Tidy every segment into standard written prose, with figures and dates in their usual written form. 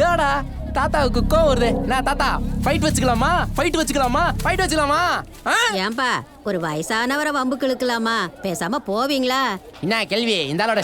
தோடா தாத்தாவுக்கு கோவம் வருது. நான் தாத்தா ஃபைட் வச்சுக்கலாமா? ஏன்பா ஒரு வயசானவரை வம்புக்கு இழுக்கலாமா? பேசாம போவீங்களா? என்ன கேள்வி இந்த ஆளோட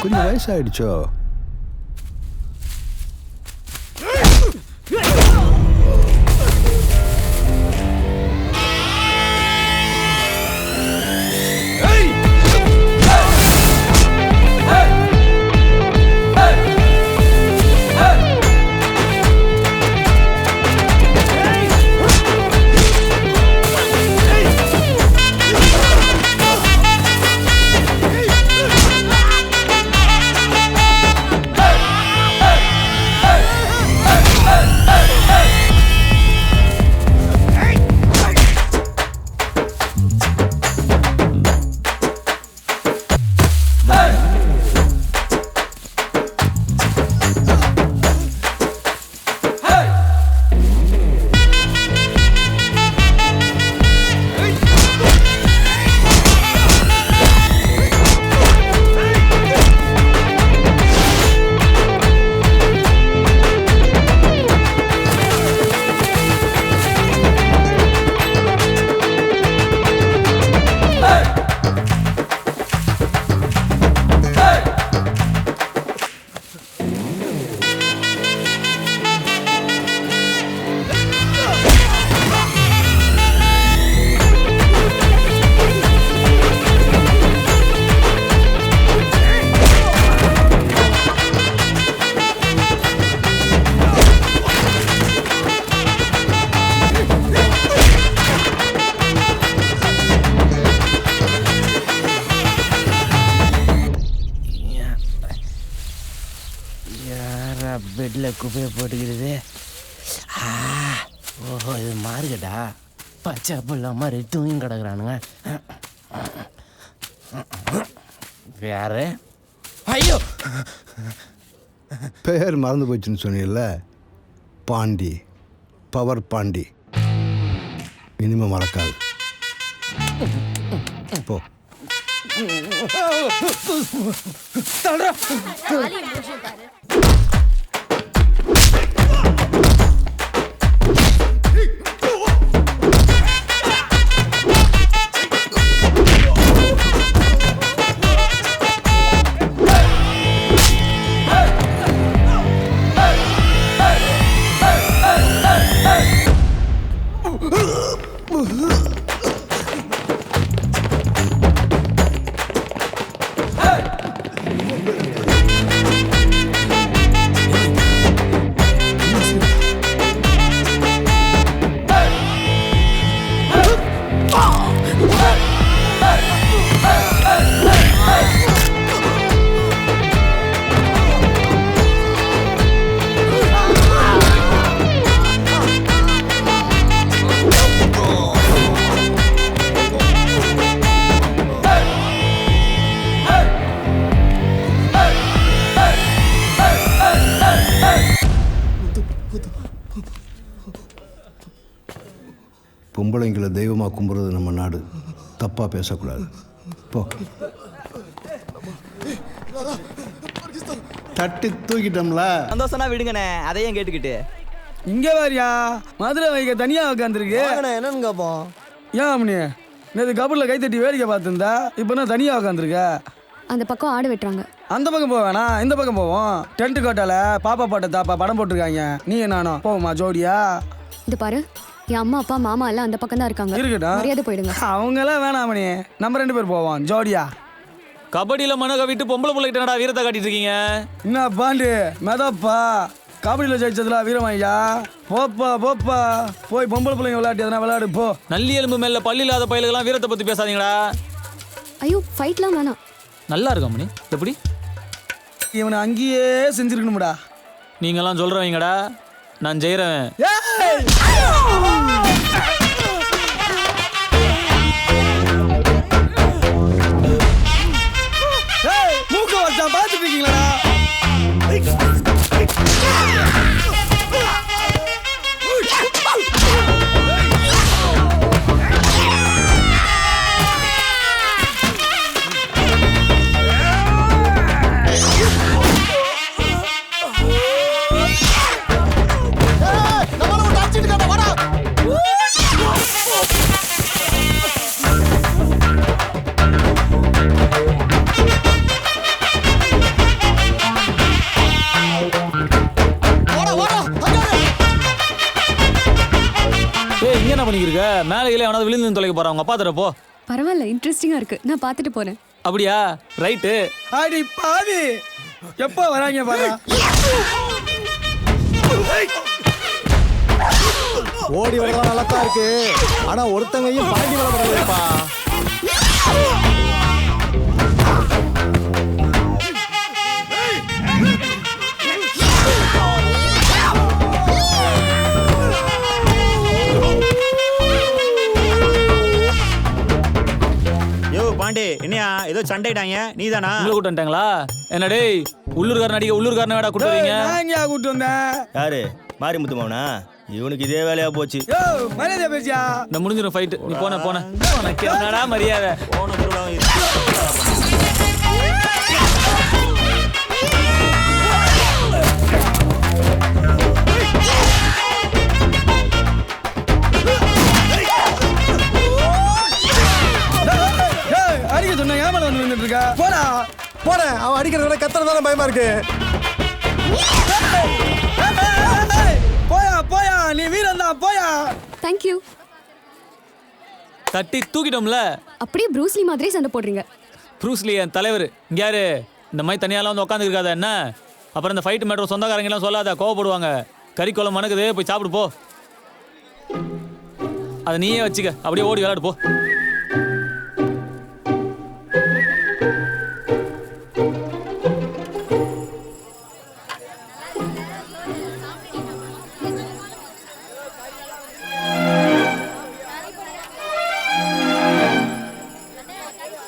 கொஞ்சம் வயசாயிடுச்சோ? பெட்ல குப்பையை போட்டுக்கிறது. ஓஹோ இது மாறுகடா. பச்சை புள்ள மாதிரி தூங்கி கிடக்குறானுங்க. வேற ஐயோ பேர் மறந்து போச்சுன்னு சொன்னீங்கல்ல, பாண்டி, பவர் பாண்டி. இனிமே மறக்காது. போ. பொம்பளைங்களை தெய்வமாக கும்புறது நம்ம நாடு. தப்பாக பேசக்கூடாது. போ. தட்டி தூக்கிட்டோம்ல. சந்தோஷம்னா விடுங்கண்ணே, அதையும் கேட்டுக்கிட்டு இங்கே வாரியா மதுரை வைக்க தனியாக உட்காந்துருக்கு. என்னன்னு கேட்போம். ஏன் அம்மனி நேற்று கபூரில் கைத்தட்டி வேடிக்கை பார்த்துருந்தா இப்போ நான் தனியாக உட்காந்துருக்க. அந்த பக்கம் ஆடு வெட்டுறாங்க. அந்த பக்கம் போவேனா, இந்த பக்கம் போவோம். டென்ட் கோட்டால பாப்பா பாட்ட தாப்பா படம் போட்டிருக்காங்க. நீ நானும் போவோமா ஜோடியா? இது பாரு, என் அம்மா அப்பா மாமா எல்லாம் அந்த பக்கம் தான் இருக்காங்க. இருக்கட்டும், மரியாதை போயிடுங்க. அவங்க எல்லாம் வேணாம் மணி, நம்ம 2 பேர் போவோம் ஜோடியா. கபடியில மனக விட்டு பொம்பளை பிள்ளைகிட்ட வீரத்தை காட்டிட்டு இருக்கீங்க. என்ன பாண்டு மெதப்பா கபடியில் ஜெயிச்சதுல வீரமாய்யா. போப்பா போப்பா, போய் பொம்பளை பிள்ளைங்க விளையாட்டு எதனா விளையாடு போ. நல்லி எலும்பு மேல பள்ளி இல்லாத பயிலுக்கெல்லாம் வீரத்தை பத்தி பேசாதீங்கடா. ஐயோ ஃபைட்லாம் வேணாம். நல்லா இருக்கா மணி? எப்படி இவனை அங்கேயே செஞ்சிருக்கணும்டா. நீங்கெல்லாம் சொல்றவங்கடா, நான் ஜெயிறவன். மூக்க வச்சா பாத்துட்டு இருக்கீங்களா? என்ன பண்ணிக்கிருக்க? மேலே கீழே எவனாவது விழுந்து தொலைக்க போறான். உங்க அப்பா தரப்போ. பரவாயில்ல, இன்ட்ரெஸ்டிங்கா இருக்கு. நான் பார்த்துட்டு போறேன். அப்படியா? ரைட்டு. அடி பாவி, எப்போ வராங்க பாரு. ஓடி வரலாம் நல்லா தான் இருக்கு, ஆனா ஒருத்தங்கையும் பாண்டி வர முடியலப்பா. பாண்டே என்னையா ஏதோ சண்டைட்டாங்க, நீதானா? உங்களை கூட்டு வந்துட்டாங்களா? என்ன டேய், உள்ளூர்காரன் அடிக்க உள்ளூர்காரனை வேடா கூட்டு வரீங்க? நான் கூட்டு வந்தேன். யாரு? மாரிமுத்து மாவனா? இவனுக்கு இதே வேலையா போச்சு. யோ மரியாதை பேசியா. இந்த முடிஞ்சிடும் ஃபைட். நீ போன உனக்கு என்னடா மரியாதை? அடிக்க சொன்ன ஏமால வந்து வந்துட்டு இருக்கா. போடா போறேன். அவன் அடிக்கிறத கத்துறதான பயமா இருக்கு. போயா போயா, நீ வீரன் தான், போயா. Thank you. தட்டி தூக்கிட்டோம்ல. அப்படியே ப்ரூஸ்லி மாதிரி சண்டை போடுறீங்க. ப்ரூஸ்லி என் தலைவர். இங்க யாரு? இந்த மாதிரி தனியாலாம் வந்து உட்காந்து இருக்காத என்ன? அப்புறம் இந்த ஃபைட் மேட்ரு சொந்தக்காரங்க எல்லாம் சொல்லாத, கோவப்படுவாங்க. கறிக்குளம் மணக்குது, போய் சாப்பிடு போ. அதை நீயே வச்சுக்க, அப்படியே ஓடி விளையாடு போ.